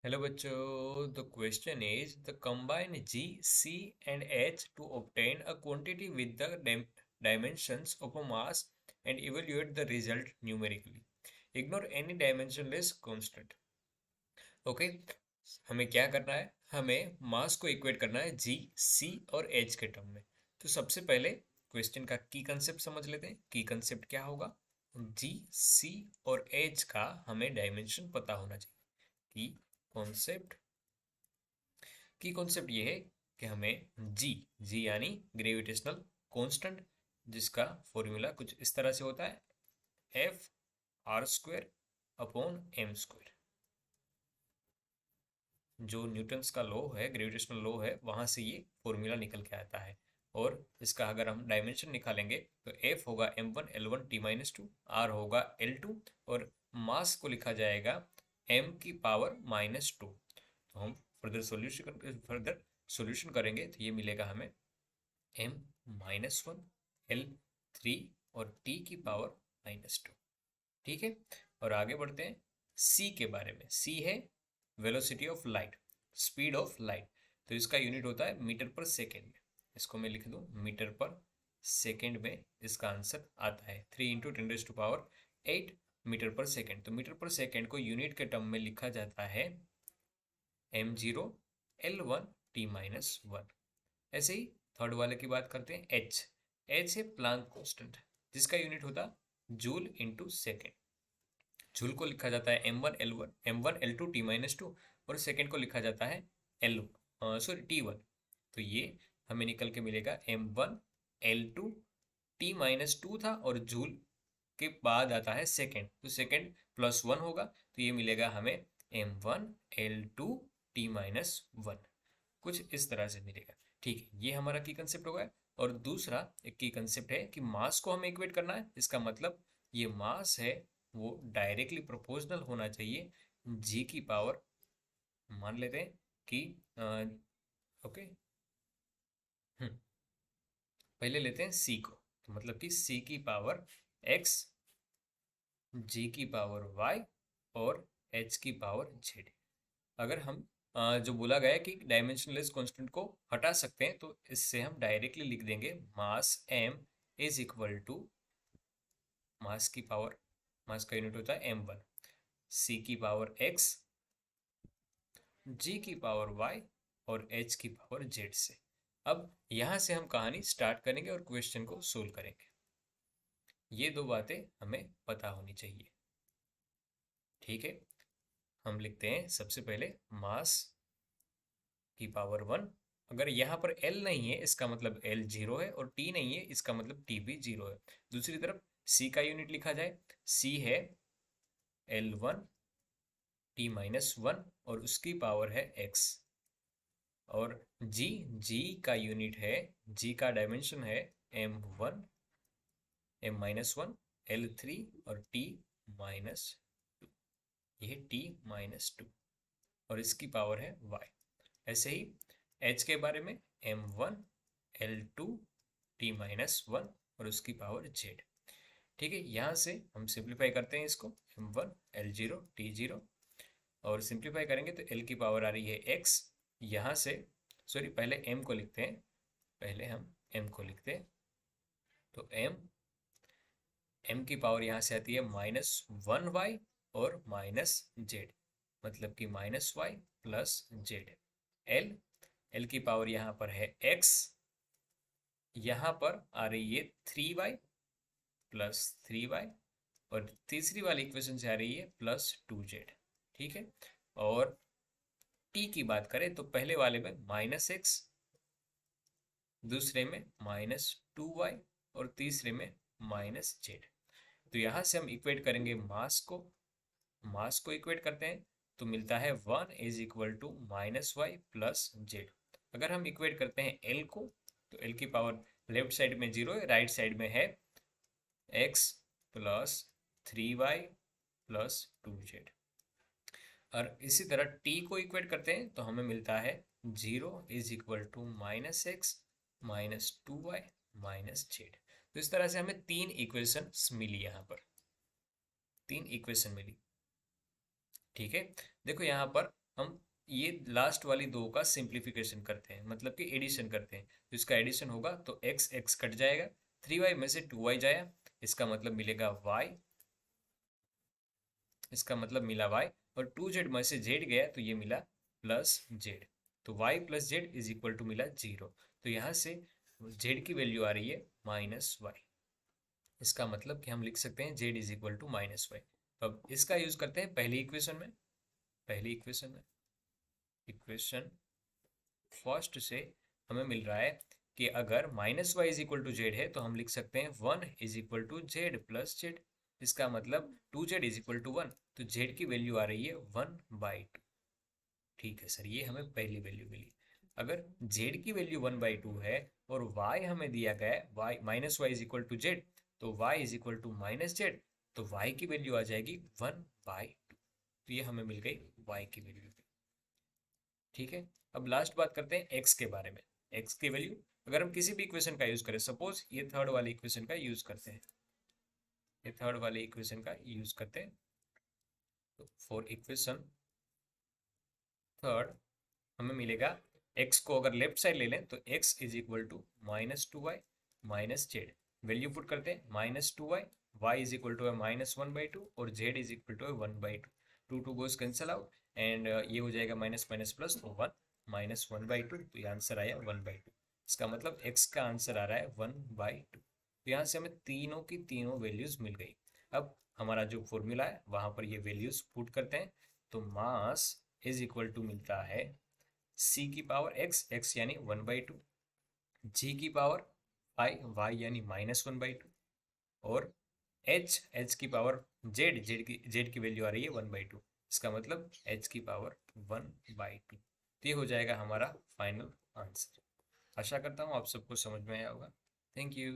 Hello बच्चों, the question is the combine G, C and H to obtain a quantity with the dimensions of a mass and evaluate the result numerically. Ignore any dimensionless constant. Okay हमें क्या करना है? हमें मास को equate करना है G, C और H के टर्म में। तो सबसे पहले क्वेश्चन का की कंसेप्ट समझ लेते हैं। की कंसेप्ट क्या होगा? G, C और H का हमें डायमेंशन पता होना चाहिए। की कॉन्सेप्ट की कॉन्सेप्ट ये है कि हमें जी यानी ग्रेविटेशनल कांस्टेंट, जिसका फॉर्मूला कुछ इस तरह से होता है, F R square upon M square. जो न्यूटन्स का लॉ है, ग्रेविटेशनल लॉ है, वहां से ये फॉर्मूला निकल के आता है। और इसका अगर हम डायमेंशन निकालेंगे तो एफ होगा m1 L1 T-2, आर होगा L2 और मास को लिखा जाएगा m की पावर -2। तो हम फर्दर सॉल्यूशन करेंगे तो ये मिलेगा हमें m-1 L3 और t की पावर -2। ठीक है, और आगे बढ़ते हैं c के बारे में। c है velocity of light, speed of light. तो इसका यूनिट होता है मीटर पर सेकेंड में। इसको मैं लिख दूं मीटर पर सेकेंड में। इसका आंसर आता है 3 × 10⁸ मीटर पर सेकेंड। तो मीटर पर सेकेंड को यूनिट के टर्म में लिखा जाता है m0 L1 T-1। ऐसे ही थर्ड वाले की बात करते हैं, एच है प्लांक कांस्टेंट, जिसका यूनिट होता है जूल इंटू सेकेंड। जूल को लिखा जाता है m1 L2 T-2 और सेकेंड को लिखा जाता है T1। तो ये हमें निकल के मिलेगा m1 L2 T-2 था और जूल के बाद आता है सेकेंड, तो सेकेंड +1 होगा, तो ये मिलेगा हमें m1 L2 T-1। कुछ इस तरह से मिलेगा। ठीक है, ये हमारा की कंसेप्ट होगा। और दूसरा एक की कंसेप्ट है कि मास को हमें इक्वेट करना है। इसका मतलब ये मास है वो डायरेक्टली प्रोपोर्शनल होना चाहिए जी की पावर। मान लेते हैं कि ओके, पहले लेते हैं सी को। तो मतलब कि सी की पावर एक्स, जी की पावर वाई और एच की पावर जेड। अगर हम जो बोला गया है कि डायमेंशनलेस कांस्टेंट को हटा सकते हैं, तो इससे हम डायरेक्टली लिख देंगे mass m is equal to mass की पावर, मास का यूनिट होता है m1, c की पावर x, g की पावर y और h की पावर z से। अब यहां से हम कहानी स्टार्ट करेंगे और क्वेश्चन को सोल्व करेंगे। ये दो बातें हमें पता होनी चाहिए। ठीक है, हम लिखते हैं सबसे पहले मास की पावर 1। अगर यहाँ पर L नहीं है इसका मतलब L 0 है, और T नहीं है इसका मतलब T भी 0 है। दूसरी तरफ C का यूनिट लिखा जाए, C है L1 T-1 और उसकी पावर है X। और G का यूनिट है, G का डायमेंशन है M1 M-1 L3 और T-2। यह T-2 और इसकी पावर है Y। ऐसे ही H के बारे में m1 L2 T-1 और उसकी पावर Z। ठीक है, यहाँ से हम सिंप्लीफाई करते हैं इसको, m1 L0 T0 और सिंप्लीफाई करेंगे तो L की पावर आ रही है X। यहाँ से सॉरी, पहले M को लिखते हैं, पहले हम M को लिखते हैं। तो M की पावर यहाँ से आती है -1y और -z, मतलब कि -y + z। L की पावर यहाँ पर है x, यहाँ पर आ रही है 3y + 3y और तीसरी वाली इक्वेशन से आ रही है +2z। ठीक है, और t की बात करें तो पहले वाले में -x, दूसरे में -2y और तीसरे में -z। तो यहाँ से हम इक्वेट करेंगे मास को इक्वेट करते हैं तो मिलता है 1 is equal to -y + z। अगर हम इक्वेट करते हैं L को, तो L की पावर लेफ्ट साइड में 0 है, राइट साइड में है x + 3y + 2z। और इसी तरह t को इक्वेट करते हैं तो हमें मिलता है 0 is equal to -x - 2y - z। तो इस तरह से हमें तीन इक्वेशन मिली, यहाँ पर तीन इक्वेशन मिली। ठीक है, देखो यहाँ पर हम ये लास्ट वाली दो का सिंप्लीफिकेशन करते हैं, मतलब कि एडिशन करते हैं। तो इसका एडिशन होगा तो एक्स एक्स कट जाएगा, 3y में से 2y जाया, इसका मतलब मिलेगा y, इसका मतलब मिला y, और 2z में से z गया तो ये मिला प्लस z। तो y plus z is equal to मिला 0। तो यहाँ से z की वैल्यू आ रही है -y। इसका मतलब कि हम लिख सकते हैं z is equal to -y। तो अब इसका यूज करते हैं पहली इक्वेशन में। पहली इक्वेशन में इक्वेशन फर्स्ट से हमें मिल रहा है कि अगर -y is equal to Z है तो हम लिख सकते हैं 1 is equal to Z plus Z. इसका मतलब 2z इज इक्वल टू 1। तो z की वैल्यू आ रही है 1/2। ठीक है सर, ये हमें पहली वैल्यू मिली। अगर z की वैल्यू 1/2 है और y हमें दिया गया है y is equal to Z, तो y is equal to minus Z, तो y की वैल्यू आ जाएगी 1/2। तो ये हमें मिल गई y की वैल्यू। ठीक है, अब लास्ट बात करते हैं x के बारे में। x की वैल्यू अगर हम किसी भी इक्वेशन का यूज करें, सपोज ये थर्ड वाली इक्वेशन का यूज करते हैं, ये थर्ड वाली इक्वेशन का यूज करते हैं, तो फॉर इक्वेशन थर्ड हमें मिलेगा x को अगर लेफ्ट साइड ले लें तो x is equal to -2y minus Z. Value put करते हैं -2y, y is equal to है -1/2 और z इज इक्वल टू है 1/2। Two two goes cancel out and ये हो जाएगा माइनस माइनस प्लस तो 1 -1/2। तो ये आंसर आया 1/2। इसका मतलब x का आंसर आ रहा है 1/2। तो यहाँ से हमें तीनों की तीनों वैल्यूज मिल गई। अब हमारा जो फॉर्मूला है वहां पर ये वैल्यूज पुट करते हैं, तो मास इज इक्वल टू मिलता है c की पावर x यानी 1/2, g की पावर y यानी -1/2, और h की पावर z की वैल्यू आ रही है 1/2। इसका मतलब h की पावर 1/2। तो ये हो जाएगा हमारा फाइनल आंसर। आशा करता हूँ आप सबको समझ में आया होगा। Thank you.